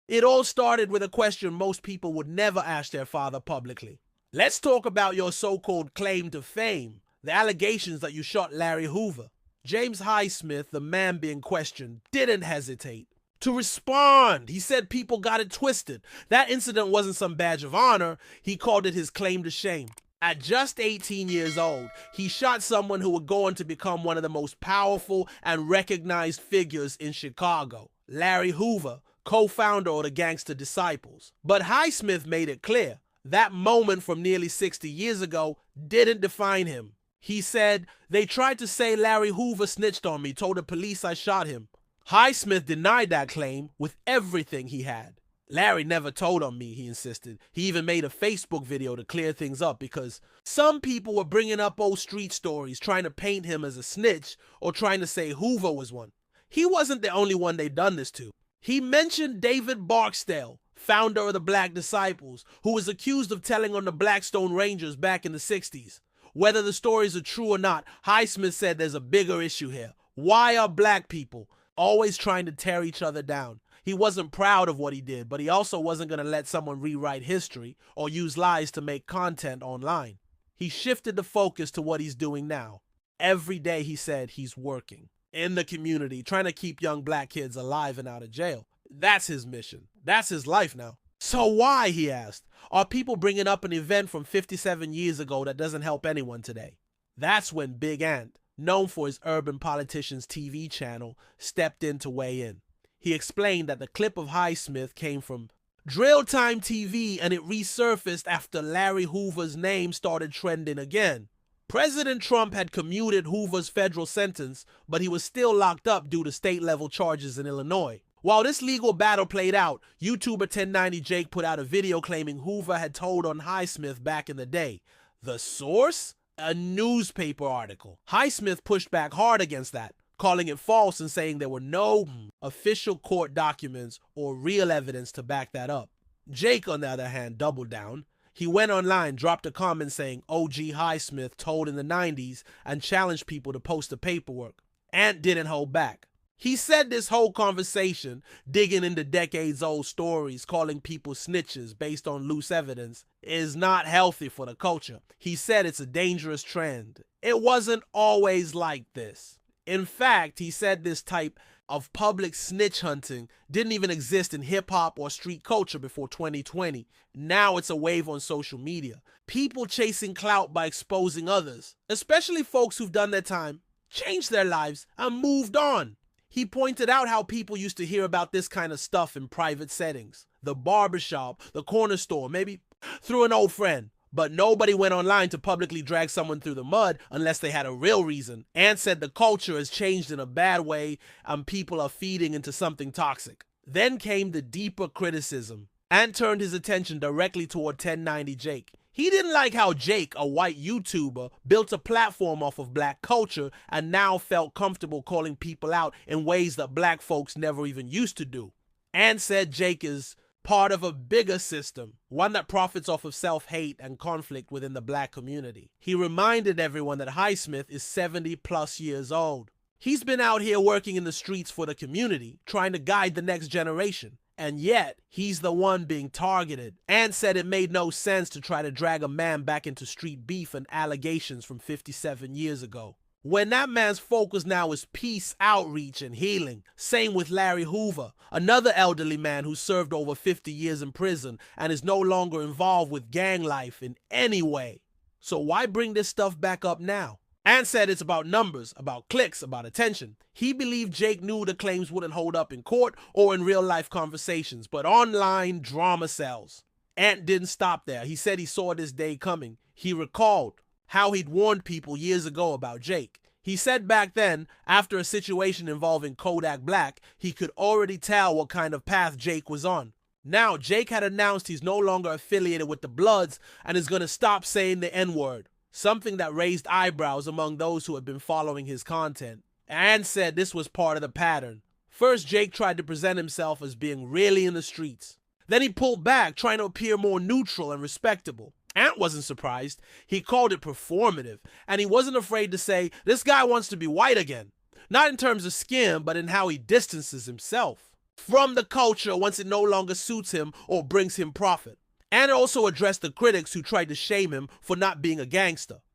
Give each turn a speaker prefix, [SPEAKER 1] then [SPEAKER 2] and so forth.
[SPEAKER 1] It all started with a question most people would never ask their father publicly. Let's talk about your so-called claim to fame, the allegations that you shot Larry Hoover. James Highsmith, the man being questioned, didn't hesitate to respond. He said people got it twisted. That incident wasn't some badge of honor. He called it his claim to shame. At just 18 years old, he shot someone who would go on to become one of the most powerful and recognized figures in Chicago, Larry Hoover, co-founder of the Gangster Disciples. But Highsmith made it clear that moment from nearly 60 years ago didn't define him. He said, "They tried to say Larry Hoover snitched on me, told the police I shot him." Highsmith denied that claim with everything he had. "Larry never told on me," he insisted. He even made a Facebook video to clear things up because some people were bringing up old street stories, trying to paint him as a snitch or trying to say Hoover was one. He wasn't the only one they'd done this to. He mentioned David Barksdale, founder of the Black Disciples, who was accused of telling on the Blackstone Rangers back in the 60s. Whether the stories are true or not, Highsmith said there's a bigger issue here. Why are black people always trying to tear each other down? He wasn't proud of what he did, but he also wasn't going to let someone rewrite history or use lies to make content online. He shifted the focus to what he's doing now. Every day, he said, he's working in the community, trying to keep young black kids alive and out of jail. That's his mission. That's his life now. So why, he asked, are people bringing up an event from 57 years ago that doesn't help anyone today? That's when Big Ant, known for his Urban Politicians TV channel, stepped in to weigh in. He explained that the clip of Highsmith came from Drill Time TV and it resurfaced after Larry Hoover's name started trending again. President Trump had commuted Hoover's federal sentence, but he was still locked up due to state-level charges in Illinois. While this legal battle played out, YouTuber 1090 Jake put out a video claiming Hoover had told on Highsmith back in the day. The source? A newspaper article. Highsmith pushed back hard against that, calling it false and saying there were no official court documents or real evidence to back that up. Jake, on the other hand, doubled down. He went online, dropped a comment saying OG Highsmith told in the 90s and challenged people to post the paperwork. Ant didn't hold back. He said this whole conversation, digging into decades-old stories, calling people snitches based on loose evidence, is not healthy for the culture. He said it's a dangerous trend. It wasn't always like this. In fact, he said this type of public snitch hunting didn't even exist in hip-hop or street culture before 2020. Now it's a wave on social media. People chasing clout by exposing others, especially folks who've done their time, changed their lives, and moved on. He pointed out how people used to hear about this kind of stuff in private settings. The barbershop, the corner store, maybe through an old friend. But nobody went online to publicly drag someone through the mud unless they had a real reason. Ant said the culture has changed in a bad way and people are feeding into something toxic. Then came the deeper criticism. Ant turned his attention directly toward 1090 Jake. He didn't like how Jake, a white YouTuber, built a platform off of black culture and now felt comfortable calling people out in ways that black folks never even used to do. Ant said Jake is part of a bigger system, one that profits off of self-hate and conflict within the black community. He reminded everyone that Highsmith is 70 plus years old. He's been out here working in the streets for the community, trying to guide the next generation. And yet, he's the one being targeted. Ant said it made no sense to try to drag a man back into street beef and allegations from 57 years ago, when that man's focus now is peace, outreach, and healing. Same with Larry Hoover, another elderly man who served over 50 years in prison and is no longer involved with gang life in any way. So why bring this stuff back up now? Ant said it's about numbers, about clicks, about attention. He believed Jake knew the claims wouldn't hold up in court or in real-life conversations, but online drama sells. Ant didn't stop there. He said he saw this day coming. He recalled how he'd warned people years ago about Jake. He said back then, after a situation involving Kodak Black, he could already tell what kind of path Jake was on. Now, Jake had announced he's no longer affiliated with the Bloods and is going to stop saying the N-word, something that raised eyebrows among those who had been following his content. Ant said this was part of the pattern. First, Jake tried to present himself as being really in the streets. Then he pulled back, trying to appear more neutral and respectable. Ant wasn't surprised. He called it performative, and he wasn't afraid to say, this guy wants to be white again. Not in terms of skin, but in how he distances himself. from the culture once it no longer suits him or brings him profit. And also address the critics who tried to shame him for not being a gangster.